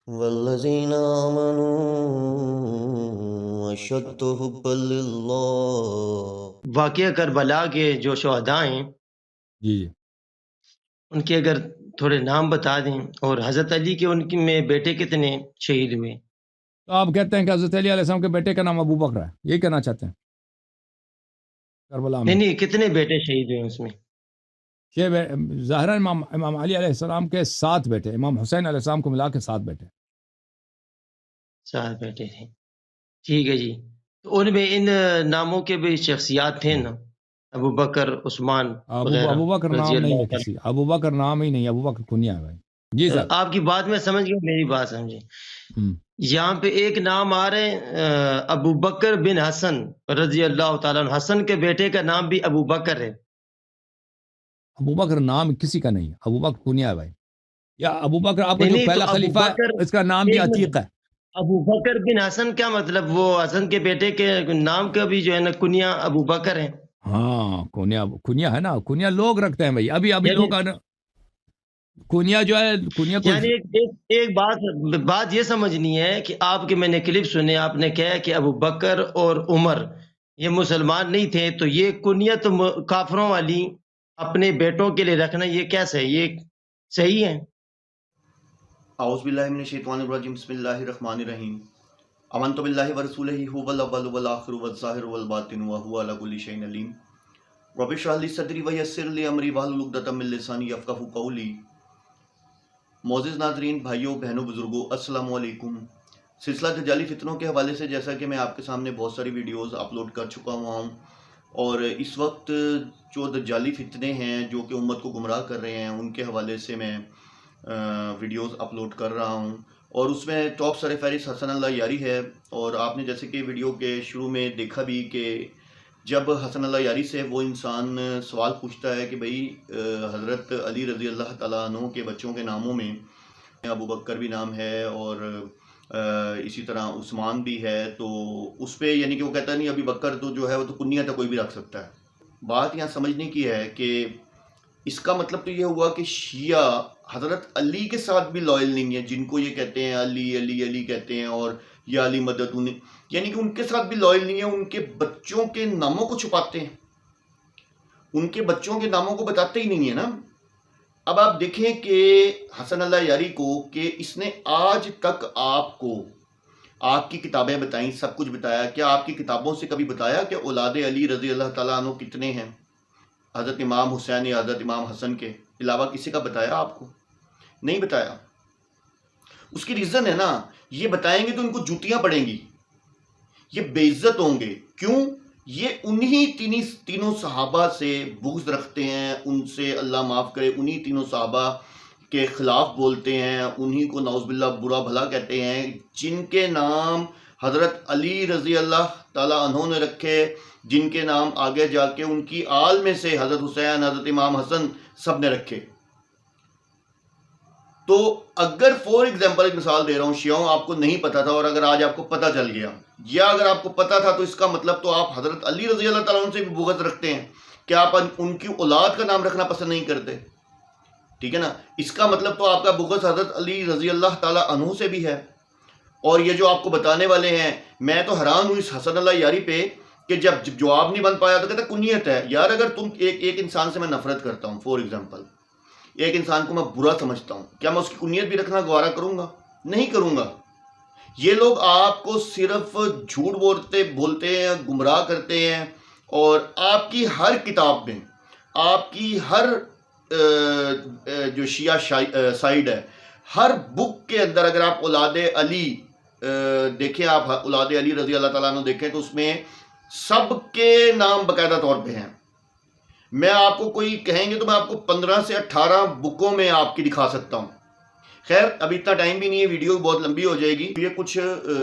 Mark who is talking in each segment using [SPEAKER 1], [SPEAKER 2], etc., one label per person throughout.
[SPEAKER 1] والذین آمنوا اشد حبا للہ۔
[SPEAKER 2] واقعہ کربلا کے جو شہداء ہیں
[SPEAKER 3] جی جی
[SPEAKER 2] ان کے اگر تھوڑے نام بتا دیں، اور حضرت علی کے ان کی میں بیٹے کتنے شہید ہوئے؟
[SPEAKER 3] تو آپ کہتے ہیں کہ حضرت علی علیہ السلام کے بیٹے کا نام ابو بکر ہے، یہ کہنا چاہتے ہیں کربلا میں؟
[SPEAKER 2] نہیں، کتنے بیٹے شہید ہوئے اس میں؟
[SPEAKER 3] ظاہر امام علی علیہ السلام کے 7 بیٹے، امام حسین علیہ السلام کو ملا کے 7 بیٹے۔
[SPEAKER 2] 7 بیٹے تھے، ٹھیک ہے جی۔ تو ان میں ان ناموں کے بھی شخصیات تھے نا، ابو بکر، عثمان وغیرہ
[SPEAKER 3] ابو بکر
[SPEAKER 2] رضی
[SPEAKER 3] نام نہیں
[SPEAKER 2] اللہ
[SPEAKER 3] ہے
[SPEAKER 2] تعالیٰ۔
[SPEAKER 3] کسی، ابو بکر نام ہی نہیں، ابو بکر کنیا ہے بھائی۔ جی سر۔
[SPEAKER 2] آپ کی بات میں سمجھ گیا، میری بات سمجھیں۔ یہاں پہ ایک نام آ رہے ہیں ابو بکر بن حسن رضی اللہ تعالیٰ عنہ، حسن کے بیٹے کا نام بھی ابو بکر ہے۔
[SPEAKER 3] ابو بکر نام کسی کا نہیں ہے، ابو بکر کنیا ہے بھائی۔ یا ابو بکر آپ کا جو
[SPEAKER 2] نہیں، تو
[SPEAKER 3] پہلا
[SPEAKER 2] ابو
[SPEAKER 3] خلیفہ ہے
[SPEAKER 2] بکر،
[SPEAKER 3] اس کا نام بھی
[SPEAKER 2] ایک منٹ،
[SPEAKER 3] عتیق ہے۔
[SPEAKER 2] ابو بکر بن حسن کیا مطلب؟ وہ حسن کے بیٹے کے نام کا بھی جو ہے نا کنیا ابو بکر ہے۔
[SPEAKER 3] ہاں کنیا ہے نا، کنیا لوگ رکھتے ہیں بھائی، ابھی
[SPEAKER 2] یعنی
[SPEAKER 3] لوگ کنیا جو ہے کنیا کو
[SPEAKER 2] یعنی ایک بات یہ سمجھنی ہے کہ آپ کے میں نے کلپ سنے، آپ نے کہا کہ ابو بکر اور عمر یہ مسلمان نہیں تھے، تو یہ کنیت کافروں والی اپنے بیٹوں کے لیے رکھنا یہ کیسے ہے؟ یہ صحیح ہے؟
[SPEAKER 4] اعوذ باللہ من الشیطان الرجیم، بسم اللہ الرحمن الرحیم۔ آمنت باللہ ورسولہ هو الاول والآخر والظاہر والباطن وهو علی کل شیء علیم۔ رب اشرح لی صدری ویسر لی امری واحلل عقدۃ من لسانی یفقہوا قولی۔ معزز ناظرین، بھائیوں، بہنوں، بزرگوں، السلام علیکم۔ سلسلہ دجالی فتنوں کے حوالے سے جیسا کہ میں آپ کے سامنے بہت ساری ویڈیوز اپلوڈ کر چکا ہوا ہوں، اور اس وقت جو دجالی فتنے ہیں جو کہ امت کو گمراہ کر رہے ہیں ان کے حوالے سے میں ویڈیوز اپلوڈ کر رہا ہوں، اور اس میں ٹاپ سر فہرست حسن اللہ یاری ہے۔ اور آپ نے جیسے کہ ویڈیو کے شروع میں دیکھا بھی کہ جب حسن اللہ یاری سے وہ انسان سوال پوچھتا ہے کہ بھئی حضرت علی رضی اللہ تعالیٰ عنہ کے بچوں کے ناموں میں ابو بکر بھی نام ہے اور اسی طرح عثمان بھی ہے، تو اس پہ یعنی کہ وہ کہتا ہے نہیں ابھی بکر تو جو ہے وہ تو کنیہ تھا، کوئی بھی رکھ سکتا ہے۔ بات یہاں سمجھنے کی ہے کہ اس کا مطلب تو یہ ہوا کہ شیعہ حضرت علی کے ساتھ بھی لائل نہیں ہے، جن کو یہ کہتے ہیں علی علی علی کہتے ہیں اور یا علی مدد، یعنی کہ ان کے ساتھ بھی لائل نہیں ہے، ان کے بچوں کے ناموں کو چھپاتے ہیں، ان کے بچوں کے ناموں کو بتاتے ہی نہیں ہے نا۔ اب آپ دیکھیں کہ حسن اللہ یاری کو کہ اس نے آج تک آپ کو آپ کی کتابیں بتائیں، سب کچھ بتایا، کیا آپ کی کتابوں سے کبھی بتایا کہ اولاد علی رضی اللہ تعالیٰ عنہ کتنے ہیں؟ حضرت امام حسین یا حضرت امام حسن کے علاوہ کسی کا بتایا آپ کو؟ نہیں بتایا۔ اس کی ریزن ہے نا، یہ بتائیں گے تو ان کو جوتیاں پڑیں گی، یہ بے عزت ہوں گے۔ کیوں؟ یہ انہی تینوں صحابہ سے بغض رکھتے ہیں، ان سے اللہ معاف کرے انہی تینوں صحابہ کے خلاف بولتے ہیں، انہی کو نعوذ باللہ برا بھلا کہتے ہیں، جن کے نام حضرت علی رضی اللہ تعالیٰ عنہ نے رکھے، جن کے نام آگے جا کے ان کی آل میں سے حضرت حسین، حضرت امام حسن سب نے رکھے۔ تو اگر فور ایگزامپل ایک مثال دے رہا ہوں، شیعوں آپ کو نہیں پتا تھا اور اگر آج آپ کو پتا چل گیا، یا اگر آپ کو پتا تھا تو اس کا مطلب تو آپ حضرت علی رضی اللہ تعالیٰ عنہ سے بھی بغض رکھتے ہیں کہ آپ ان کی اولاد کا نام رکھنا پسند نہیں کرتے، ٹھیک ہے نا؟ اس کا مطلب تو آپ کا بغض حضرت علی رضی اللہ تعالیٰ عنہ سے بھی ہے۔ اور یہ جو آپ کو بتانے والے ہیں، میں تو حیران ہوں اس حسن اللہ یاری پہ کہ جب جواب نہیں بن پایا تو کہتا کنیت ہے۔ یار اگر تم ایک انسان سے میں نفرت کرتا ہوں، فور ایگزامپل ایک انسان کو میں برا سمجھتا ہوں، کیا میں اس کی کنیت بھی رکھنا گوارا کروں گا؟ نہیں کروں گا۔ یہ لوگ آپ کو صرف جھوٹ بولتے ہیں، گمراہ کرتے ہیں، اور آپ کی ہر کتاب میں، آپ کی ہر جو شیعہ سائیڈ ہے، ہر بک کے اندر اگر آپ اولاد علی دیکھیں، آپ اولاد علی رضی اللہ تعالیٰ عنہ دیکھیں تو اس میں سب کے نام باقاعدہ طور پہ ہیں۔ میں آپ کو کوئی کہیں گے تو میں آپ کو 15 سے 18 بکوں میں آپ کی دکھا سکتا ہوں۔ خیر ابھی اتنا ٹائم بھی نہیں ہے، ویڈیو بہت لمبی ہو جائے گی۔ یہ کچھ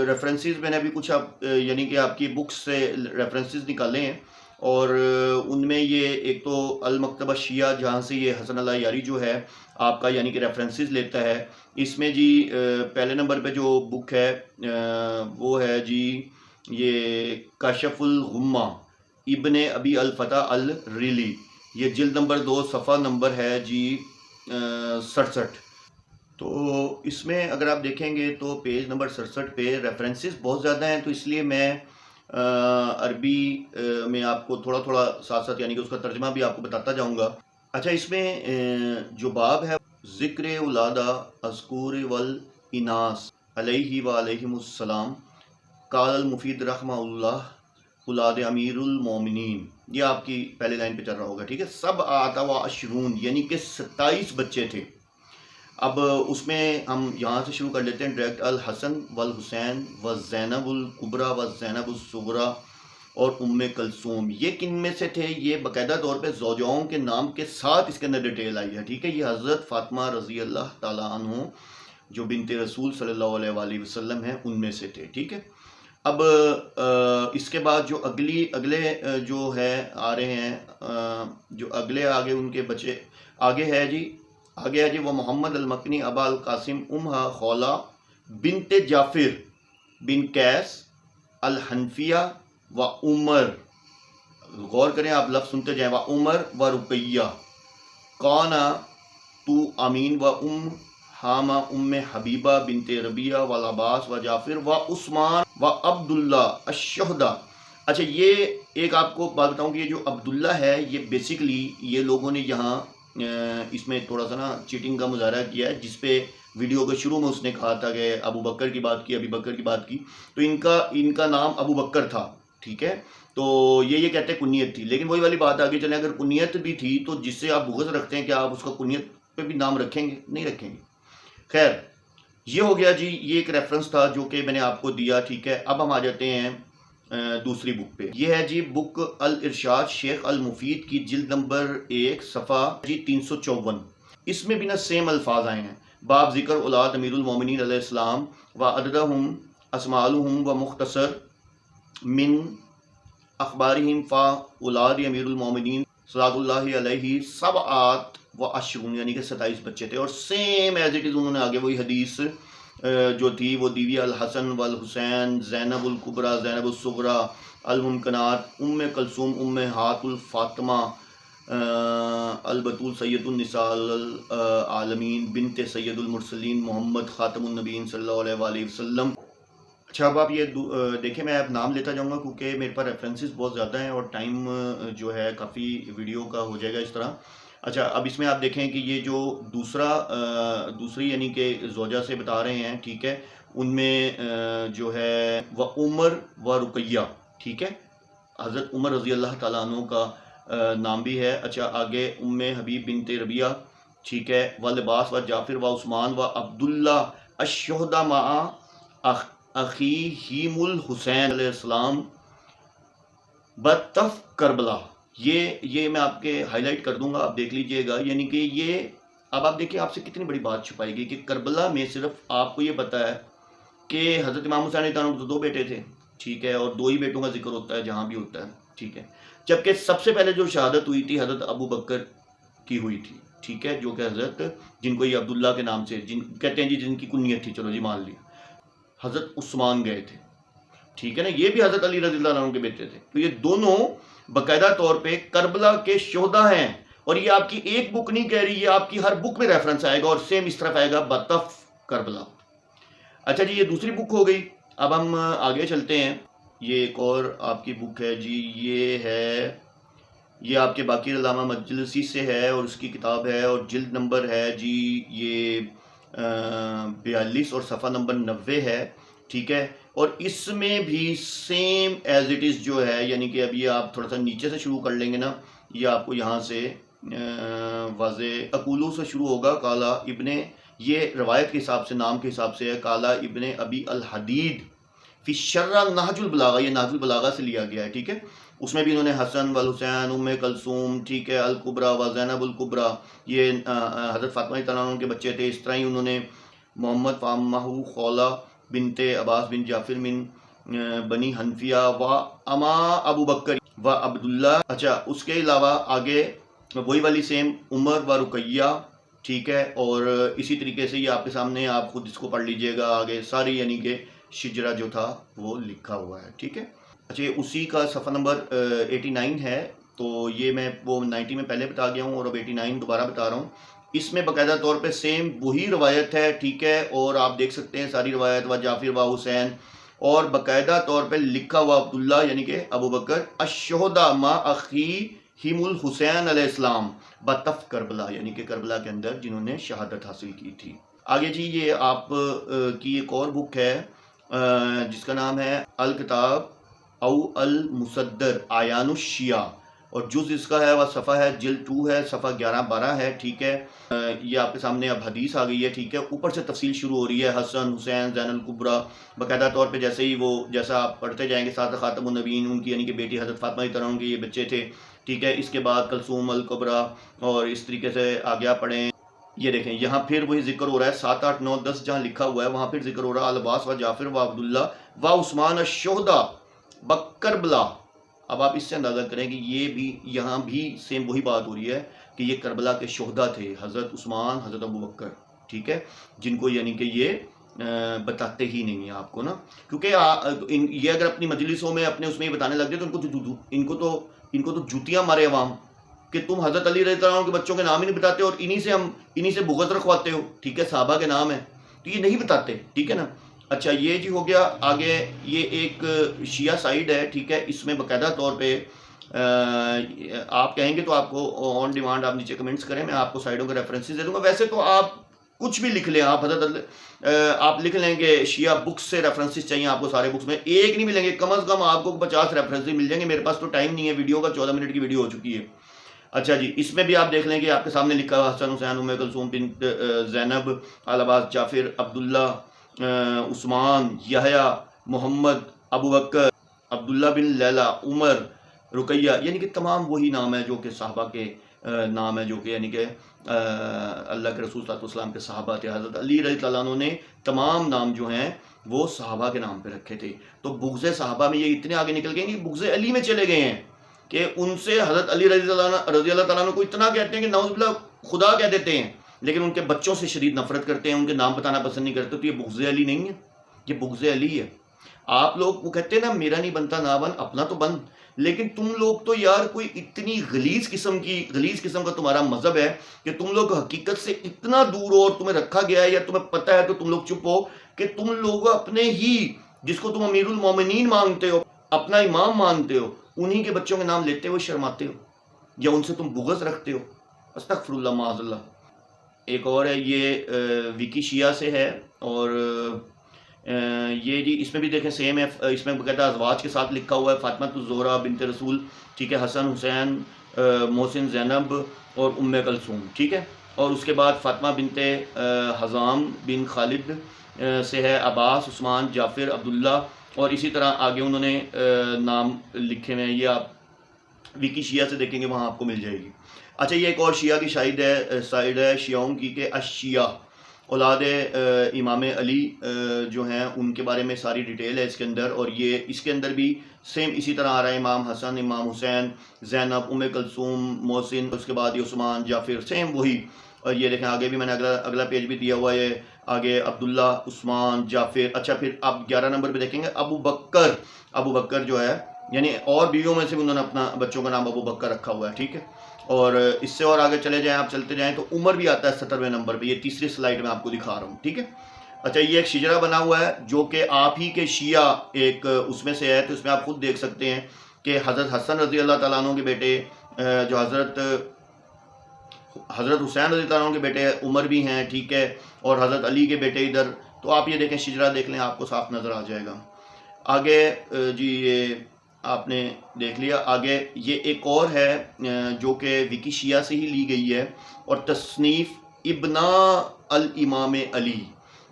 [SPEAKER 4] ریفرنسز میں نے ابھی کچھ یعنی کہ آپ کی بکس سے ریفرنسز نکالے ہیں، اور ان میں یہ ایک تو المکتبہ شیعہ جہاں سے یہ حسن اللہ یاری جو ہے آپ کا یعنی کہ ریفرنسز لیتا ہے، اس میں جی پہلے نمبر پہ جو بک ہے وہ ہے جی یہ کاشف الغمہ ابن ابی الفتح الریلی، یہ جلد نمبر 2 صفحہ نمبر ہے جی 67۔ تو اس میں اگر آپ دیکھیں گے تو پیج نمبر 67 پہ ریفرنسز بہت زیادہ ہیں، تو اس لیے میں عربی میں آپ کو تھوڑا تھوڑا ساتھ ساتھ یعنی کہ اس کا ترجمہ بھی آپ کو بتاتا جاؤں گا۔ اچھا، اس میں جو باب ہے ذکر اولادہ اذکور والاناس علیہ وعلیہم السلام، قال المفید رحمہ اللہ اولاد امیر المومنین، یہ آپ کی پہلے لائن پہ چل رہا ہوگا، ٹھیک ہے۔ سب آتا و عشرون یعنی کہ 27 بچے تھے۔ اب اس میں ہم یہاں سے شروع کر لیتے ہیں ڈائریکٹ، الحسن والحسین والزینب الکبریٰ والزینب الصغریٰ اور ام کلثوم، یہ کن میں سے تھے؟ یہ باقاعدہ طور پہ زوجاؤں کے نام کے ساتھ اس کے اندر ڈیٹیل آئی ہے، ٹھیک ہے۔ یہ حضرت فاطمہ رضی اللہ تعالیٰ عنہ جو بنت رسول صلی اللہ علیہ وآلہ وسلم ہیں ان میں سے تھے، ٹھیک ہے۔ اب اس کے بعد جو اگلے جو ہے آ رہے ہیں، جو اگلے آگے ان کے بچے آگے ہے جی وہ محمد المکنی ابا القاسم امہا خولہ بنت جعفر بن قیس الحنفیہ و عمر، غور کریں آپ لفظ سنتے جائیں، و عمر و رقیہ کانا تو امین و ام حامہ ام حبیبہ بنت ربیہ والعباس و جعفر و عثمان و عبداللہ الشہداء۔ اچھا، یہ ایک آپ کو بات بتاؤں کہ یہ جو عبداللہ ہے یہ بیسیکلی یہ لوگوں نے یہاں اس میں تھوڑا سا نا چیٹنگ کا مظاہرہ کیا ہے، جس پہ ویڈیو کے شروع میں اس نے کہا تھا کہ ابو بکر کی بات کی، ابی بکر کی بات کی، تو ان کا نام ابو بکر تھا، ٹھیک ہے۔ تو یہ کہتے ہیں کنیت تھی، لیکن وہی والی بات آگے چلیں، اگر کنیت بھی تھی تو جس سے آپ بغض رکھتے ہیں کہ آپ اس کا کنیت پہ بھی نام رکھیں گے؟ نہیں رکھیں گے۔ خیر، یہ ہو گیا جی، یہ ایک ریفرنس تھا جو کہ میں نے آپ کو دیا، ٹھیک ہے۔ اب ہم آ جاتے ہیں دوسری بک پہ، یہ ہے جی بک الارشاد شیخ المفید کی جلد نمبر 1 صفحہ جی 354۔ اس میں بھی نا سیم الفاظ آئے ہیں، باب ذکر اولاد امیر المومنین علیہ السلام و عددہم اسماءہم و مختصر من اخبارہم فا اولاد امیر المومنین صلاۃ اللہ علیہ سبعات و عشرون یعنی کہ 27 بچے تھے، اور سیم ایز اٹ از انہوں نے آگے وہی حدیث جو تھی وہ دیوی، الحسن والحسین، زینب الکبریٰ، زینب الصغریٰ، الممکنات، ام کلثوم، ام ہات الفاطمہ، البتول سید النساء العالمین، بنت سید المرسلین، محمد خاتم النبیین صلی اللہ علیہ وآلہ وسلم۔ اچھا، اب آپ یہ دیکھیں، میں اب نام لیتا جاؤں گا کیونکہ میرے پاس ریفرنسز بہت زیادہ ہیں اور ٹائم جو ہے کافی ویڈیو کا ہو جائے گا اس طرح۔ اچھا، اب اس میں آپ دیکھیں کہ یہ جو دوسری یعنی کہ زوجہ سے بتا رہے ہیں، ٹھیک ہے، ان میں جو ہے وہ عمر و رقیہ، ٹھیک ہے، حضرت عمر رضی اللہ تعالیٰ عنہ کا نام بھی ہے۔ اچھا، آگے ام حبیب بنت ربیہ، ٹھیک ہے، و لباس و جعفر و عثمان و عبداللہ الشہداء مع اخیہم الحسین علیہ السلام بطف کربلا۔ یہ میں آپ کے ہائی لائٹ کر دوں گا، آپ دیکھ لیجئے گا، یعنی کہ یہ اب آپ دیکھیں آپ سے کتنی بڑی بات چھپائی گئی کہ کربلا میں صرف آپ کو یہ پتا ہے کہ حضرت امام حسین علیہ السلام کو 2 بیٹے تھے، ٹھیک ہے، اور 2 ہی بیٹوں کا ذکر ہوتا ہے جہاں بھی ہوتا ہے، ٹھیک ہے، جبکہ سب سے پہلے جو شہادت ہوئی تھی حضرت ابو بکر کی ہوئی تھی، ٹھیک ہے، جو کہ حضرت جن کو یہ عبداللہ کے نام سے کہتے ہیں جی، جن کی کنیت تھی، چلو جی مان لی، حضرت عثمان گئے تھے، ٹھیک ہے نا، یہ بھی حضرت علی رضی اللہ عنہ کے بیٹے تھے، تو یہ دونوں باقاعدہ طور پہ کربلا کے شہداء ہیں، اور یہ آپ کی ایک بک نہیں کہہ رہی، یہ آپ کی ہر بک میں ریفرنس آئے گا اور سیم اس طرف آئے گا بطف کربلا۔ اچھا جی، یہ دوسری بک ہو گئی۔ اب ہم آگے چلتے ہیں، یہ ایک اور آپ کی بک ہے جی، یہ آپ کے باقر علامہ مجلسی سے ہے اور اس کی کتاب ہے، اور جلد نمبر ہے جی یہ 42 اور صفحہ نمبر 90 ہے، ٹھیک ہے، اور اس میں بھی سیم ایز اٹ از جو ہے، یعنی کہ اب یہ آپ تھوڑا سا نیچے سے شروع کر لیں گے نا، یہ آپ کو یہاں سے واضح اقولو سے شروع ہوگا، کالا ابن، یہ روایت کے حساب سے نام کے حساب سے ہے، کالا ابن ابی الحدید فی شرح نہج البلاغہ، یہ نہج البلاغہ سے لیا گیا ہے، ٹھیک ہے، اس میں بھی انہوں نے حسن والحسین، ام کلثوم، ٹھیک ہے، الکبریٰ و زینب الکبریٰ، یہ حضرت فاطمہ رضی اللہ عنہ کے بچے تھے، اس طرح ہی انہوں نے محمد فامہ خولہ بنت عباس بن جعفر من بنی حنفیہ و اما ابو بکر و عبداللہ۔ اچھا، اس کے علاوہ آگے وہی والی سیم عمر و رقیہ، ٹھیک ہے، اور اسی طریقے سے یہ آپ کے سامنے، آپ خود اس کو پڑھ لیجئے گا، آگے ساری یعنی کہ شجرہ جو تھا وہ لکھا ہوا ہے، ٹھیک ہے۔ اچھا، اسی کا صفحہ نمبر 89 ہے، تو یہ میں وہ 90 میں پہلے بتا گیا ہوں اور اب 89 دوبارہ بتا رہا ہوں۔ اس میں باقاعدہ طور پہ سیم وہی روایت ہے، ٹھیک ہے، اور آپ دیکھ سکتے ہیں ساری روایت و جعفر و حسین، اور باقاعدہ طور پہ لکھا ہوا عبداللہ یعنی کہ ابو بکر الشہداء ما اخیہم الحسین علیہ السلام بطف کربلا، یعنی کہ کربلا کے اندر جنہوں نے شہادت حاصل کی تھی۔ آگے جی یہ آپ کی ایک اور بک ہے جس کا نام ہے الکتاب او المصدر اعیان الشیعہ، اور جز اس کا ہے وہ صفحہ ہے جلد 2 ہے، صفحہ 11-12 ہے، ٹھیک ہے۔ یہ آپ کے سامنے اب حدیث آ گئی ہے، ٹھیک ہے، اوپر سے تفصیل شروع ہو رہی ہے، حسن حسین زین الکبریٰ، باقاعدہ طور پہ جیسے ہی وہ جیسا آپ پڑھتے جائیں گے ساتھ خاتم النبیین ان کی یعنی کہ بیٹی حضرت فاطمہ رضی اللہ عنہا کے یہ بچے تھے، ٹھیک ہے۔ اس کے بعد کلثوم الکبریٰ، اور اس طریقے سے آگیا پڑھیں، یہ دیکھیں یہاں پھر وہی ذکر ہو رہا ہے 7 8 9 10 جہاں لکھا ہوا ہے وہاں پھر ذکر ہو رہا ہے العباس و جعفر و عبداللہ و عثمان الشہداء بکربلا۔ اب آپ اس سے اندازہ کریں کہ یہ بھی یہاں بھی سیم وہی بات ہو رہی ہے کہ یہ کربلا کے شہداء تھے، حضرت عثمان، حضرت ابو بکر، ٹھیک ہے، جن کو یعنی کہ یہ بتاتے ہی نہیں ہیں آپ کو نا، کیونکہ یہ اگر اپنی مجلسوں میں اپنے اس میں یہ بتانے لگ جائے تو ان کو تو جوتیاں مارے عوام کہ تم حضرت علی رضی اللہ عنہ کے بچوں کے نام ہی نہیں بتاتے اور انہی سے بغض رکھواتے ہو، ٹھیک ہے، صحابہ کے نام ہیں تو یہ نہیں بتاتے، ٹھیک ہے نا۔ اچھا یہ جی ہو گیا۔ آگے یہ ایک شیعہ سائیڈ ہے، ٹھیک ہے، اس میں باقاعدہ طور پہ آپ کہیں گے تو آپ کو آن ڈیمانڈ آپ نیچے کمنٹس کریں، میں آپ کو سائیڈوں کے ریفرنسز دے دوں گا، ویسے تو آپ کچھ بھی لکھ لیں، آپ آپ لکھ لیں گے شیعہ بکس سے ریفرنسز چاہیے آپ کو، سارے بکس میں ایک نہیں ملیں گے، کم از کم آپ کو 50 ریفرنسز مل جائیں گے، میرے پاس تو ٹائم نہیں ہے، ویڈیو کا 14 منٹ کی ویڈیو ہو چکی ہے۔ اچھا جی اس میں بھی آپ دیکھ لیں کہ آپ کے سامنے لکھا ہوا حسن حسین ام کلثوم بنت زینب العباس جعفر عبداللہ عثمان یحییٰ محمد ابو بکر عبداللہ بن لیلہ عمر رقیہ، یعنی کہ تمام وہی نام ہے جو کہ صحابہ کے نام ہے، جو کہ یعنی کہ اللہ کے رسول صلی اللہ علیہ وسلم کے صحابہ تھے۔ حضرت علی رضی اللہ عنہ نے تمام نام جو ہیں وہ صحابہ کے نام پہ رکھے تھے، تو بغض صحابہ میں یہ اتنے آگے نکل گئے کہ بغض علی میں چلے گئے ہیں کہ ان سے حضرت علی رضی اللہ تعالیٰ عنہ کو اتنا کہتے ہیں کہ نعوذ باللہ خدا کہہ دیتے ہیں، لیکن ان کے بچوں سے شدید نفرت کرتے ہیں، ان کے نام بتانا پسند نہیں کرتے، تو یہ بغض علی نہیں ہے، یہ بغض علی ہے۔ آپ لوگ وہ کہتے ہیں نا میرا نہیں بنتا نہ بن، اپنا تو بن، لیکن تم لوگ تو یار کوئی اتنی غلیظ قسم کا تمہارا مذہب ہے کہ تم لوگ حقیقت سے اتنا دور ہو اور تمہیں رکھا گیا ہے یا تمہیں پتہ ہے تو تم لوگ چپ ہو کہ تم لوگ اپنے ہی جس کو تم امیر المومنین مانتے ہو، اپنا امام مانتے ہو، انہی کے بچوں کے نام لیتے ہوئے شرماتے ہو یا ان سے تم بغض رکھتے ہو۔ استغفر اللہ معاذ اللہ۔ ایک اور ہے یہ وکی شیعہ سے ہے، اور یہ جی اس میں بھی دیکھیں سیم ہے، اس میں باقاعدہ ازواج کے ساتھ لکھا ہوا ہے، فاطمہ الزہرا بنت رسول، ٹھیک ہے، حسن حسین محسن زینب اور ام کلثوم، ٹھیک ہے، اور اس کے بعد فاطمہ بنت حزام بن خالد سے ہے عباس عثمان جعفر عبداللہ، اور اسی طرح آگے انہوں نے نام لکھے ہوئے ہیں، یہ آپ وکی شیعہ سے دیکھیں گے وہاں آپ کو مل جائے گی۔ اچھا یہ ایک اور شیعہ کی سائیڈ ہے شیعوں کی کہ الشیعہ اولاد امام علی جو ہیں ان کے بارے میں ساری ڈیٹیل ہے اس کے اندر، اور یہ اس کے اندر بھی سیم اسی طرح آ رہا ہے، امام حسن، امام حسین، زینب، ام کلثوم، محسن، اس کے بعد یہ عثمان جعفر، سیم وہی۔ اور یہ دیکھیں آگے بھی میں نے اگلا پیج بھی دیا ہوا ہے، آگے عبداللہ عثمان جعفر۔ اچھا پھر آپ 11 نمبر پہ دیکھیں گے ابو بکر جو ہے، یعنی اور بیویوں میں سے بھی انہوں نے اپنا بچوں کا نام ابو بکر رکھا ہوا ہے، ٹھیک ہے۔ اور اس سے اور آگے چلے جائیں، آپ چلتے جائیں تو عمر بھی آتا ہے 17ویں نمبر پہ، یہ تیسری سلائیڈ میں آپ کو دکھا رہا ہوں، ٹھیک ہے۔ اچھا یہ ایک شجرہ بنا ہوا ہے جو کہ آپ ہی کے شیعہ ایک اس میں سے ہے، تو اس میں آپ خود دیکھ سکتے ہیں کہ حضرت حسن رضی اللہ تعالیٰ عنہ کے بیٹے جو حضرت حسین رضی اللہ عنہ کے بیٹے عمر بھی ہیں، ٹھیک ہے، اور حضرت علی کے بیٹے ادھر، تو آپ یہ دیکھیں شجرہ دیکھ لیں آپ کو صاف نظر آ جائے گا۔ آگے جی یہ آپ نے دیکھ لیا، آگے یہ ایک اور ہے جو کہ وکی شیعہ سے ہی لی گئی ہے، اور تصنیف ابنا الامام علی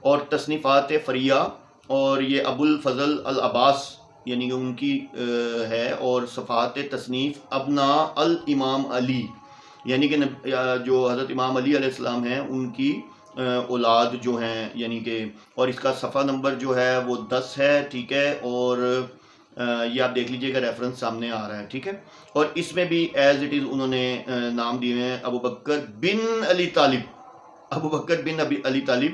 [SPEAKER 4] اور تصنیفات فریہ، اور یہ ابو الفضل العباس یعنی کہ ان کی ہے، اور صفحات تصنیف ابنا الامام علی یعنی کہ جو حضرت امام علی علیہ السلام ہیں ان کی اولاد جو ہیں، یعنی کہ، اور اس کا صفحہ نمبر جو ہے وہ 10 ہے، ٹھیک ہے، اور یہ آپ دیکھ لیجئے گا ریفرنس سامنے آ رہا ہے، ٹھیک ہے۔ اور اس میں بھی ایز اٹ از انہوں نے نام دیے ہیں ابو بکر بن علی طالب،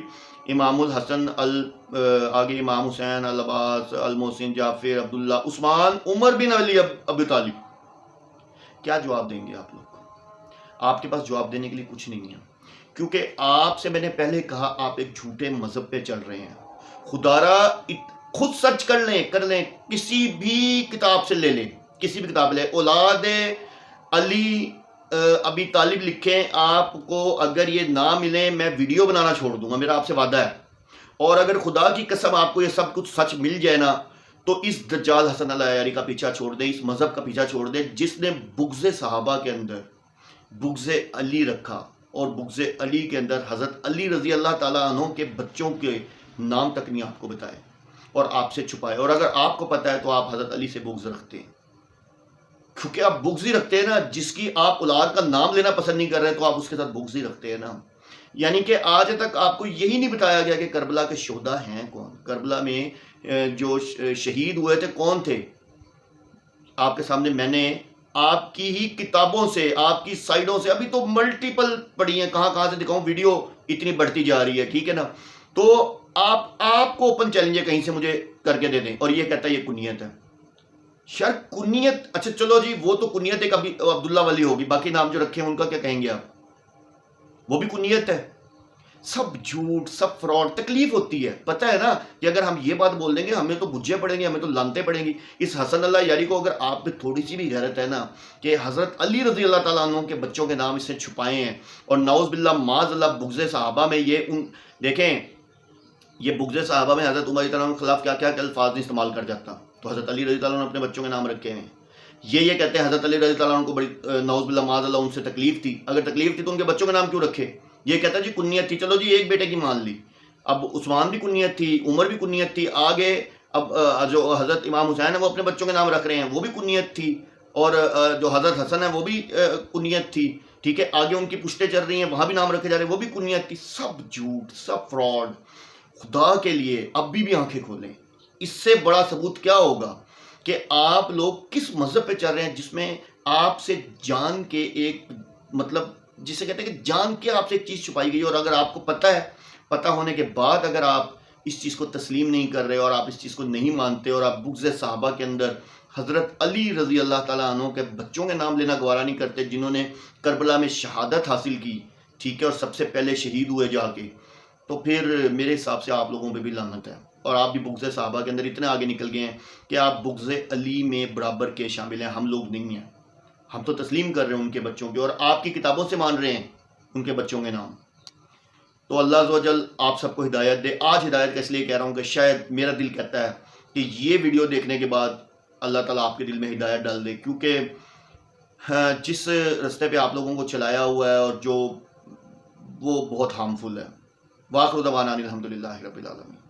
[SPEAKER 4] امام الحسن آگے امام حسین، العباس، المحسن، جعفر، عبداللہ، عثمان، عمر بن علی ابو طالب۔ کیا جواب دیں گے آپ لوگ؟ آپ کے پاس جواب دینے کے لیے کچھ نہیں ہے، کیونکہ آپ سے میں نے پہلے کہا آپ ایک جھوٹے مذہب پہ چل رہے ہیں. خدارا خود سرچ کر لیں کسی بھی کتاب سے لے لیں، کسی بھی کتاب لے، اولاد علی ابی طالب لکھیں، آپ کو اگر یہ نہ ملیں میں ویڈیو بنانا چھوڑ دوں گا، میرا آپ سے وعدہ ہے. اور اگر خدا کی قسم آپ کو یہ سب کچھ سچ مل جائے نا تو اس دجال حسن العیاری کا پیچھا چھوڑ دیں، اس مذہب کا پیچھا چھوڑ دیں جس نے بغض صحابہ کے اندر بغض علی رکھا، اور بغض علی کے اندر حضرت علی رضی اللہ تعالیٰ عنہ کے بچوں کے نام تک نہیں آپ کو بتائے اور آپ سے چھپائے. اور اگر آپ کو پتہ ہے تو آپ حضرت علی سے بغض رکھتے ہیں، کیونکہ آپ بغض ہی رکھتے ہیں نا. جس کی آپ اولاد کا نام لینا پسند نہیں کر رہے تو آپ اس کے ساتھ بغض ہی رکھتے ہیں نا. یعنی کہ آج تک آپ کو یہی نہیں بتایا گیا کہ کربلا کے شہداء ہیں کون، کربلا میں جو شہید ہوئے تھے کون تھے. آپ کے سامنے میں نے آپ کی ہی کتابوں سے، آپ کی سائٹوں سے، ابھی تو ملٹیپل پڑھی ہیں، کہاں سے دکھاؤں، ویڈیو اتنی بڑھتی جا رہی ہے، ٹھیک ہے نا. تو آپ کو اوپن چیلنج ہے کہیں سے مجھے کر کے دے دیں. اور یہ کہتا ہے یہ کنیت ہے. شر کنیت، اچھا چلو جی وہ تو کنیت ایک عبداللہ ولی ہوگی، باقی نام جو رکھے ہیں ان کا کیا کہیں گے آپ؟ وہ بھی کنیت ہے. سب جھوٹ، سب فراڈ. تکلیف ہوتی ہے، پتہ ہے نا کہ اگر ہم یہ بات بول دیں گے ہمیں تو بجے پڑیں گے، ہمیں تو لانتے پڑیں گی. اس حسن اللہ یاری کو اگر آپ پہ تھوڑی سی بھی غیرت ہے نا کہ حضرت علی رضی اللہ تعالیٰ عنہ کے بچوں کے نام اس نے چھپائے ہیں، اور نعوذ باللہ معاذ اللہ بغض صحابہ میں دیکھیں یہ بغض صحابہ میں حضرت عمر رضی اللہ عنہ کے خلاف کیا کیا الفاظ نہیں استعمال کر جاتا. تو حضرت علی رضی اللہ عنہ نے اپنے بچوں کے نام رکھے ہیں. یہ کہتے ہیں حضرت علی رضی اللہ عنہ کو بڑی نعوذ باللہ معاذ اللہ ان سے تکلیف تھی. اگر تکلیف تھی تو ان کے بچوں کے نام کیوں رکھے؟ یہ کہتا ہے جی کنیت تھی. چلو جی ایک بیٹے کی مان لی، اب عثمان بھی کنیت تھی، عمر بھی کنیت تھی، آگے اب جو حضرت امام حسین ہے وہ اپنے بچوں کے نام رکھ رہے ہیں، وہ بھی کنیت تھی. اور جو حضرت حسن ہے وہ بھی کنیت تھی، ٹھیک ہے. آگے ان کی پشتیں چل رہی ہیں، وہاں بھی نام رکھے جا رہے ہیں، وہ بھی کنیت تھی. سب جھوٹ، سب فراڈ. خدا کے لیے اب بھی آنکھیں کھولیں. اس سے بڑا ثبوت کیا ہوگا کہ آپ لوگ کس مذہب پہ چل رہے ہیں جس میں آپ سے جان کے ایک مطلب جسے کہتے ہیں کہ جان کے آپ سے ایک چیز چھپائی گئی. اور اگر آپ کو پتہ ہے، پتہ ہونے کے بعد اگر آپ اس چیز کو تسلیم نہیں کر رہے اور آپ اس چیز کو نہیں مانتے اور آپ بغض صحابہ کے اندر حضرت علی رضی اللہ تعالیٰ عنہ کے بچوں کے نام لینا گوارا نہیں کرتے جنہوں نے کربلا میں شہادت حاصل کی، ٹھیک ہے، اور سب سے پہلے شہید ہوئے جا کے، تو پھر میرے حساب سے آپ لوگوں پہ بھی لعنت ہے. اور آپ بھی بغض صحابہ کے اندر اتنے آگے نکل گئے ہیں کہ آپ بغض علی میں برابر کے شامل ہیں. ہم لوگ نہیں ہیں، ہم تو تسلیم کر رہے ہیں ان کے بچوں کے، اور آپ کی کتابوں سے مان رہے ہیں ان کے بچوں کے نام. تو اللہ عز و جل آپ سب کو ہدایت دے. آج ہدایت کا اس لیے کہہ رہا ہوں کہ شاید میرا دل کہتا ہے کہ یہ ویڈیو دیکھنے کے بعد اللہ تعالیٰ آپ کے دل میں ہدایت ڈال دے، کیونکہ جس رستے پہ آپ لوگوں کو چلایا ہوا ہے اور جو وہ بہت ہارمفل ہے. وآخر دعوانا الحمدللہ رب العالمین.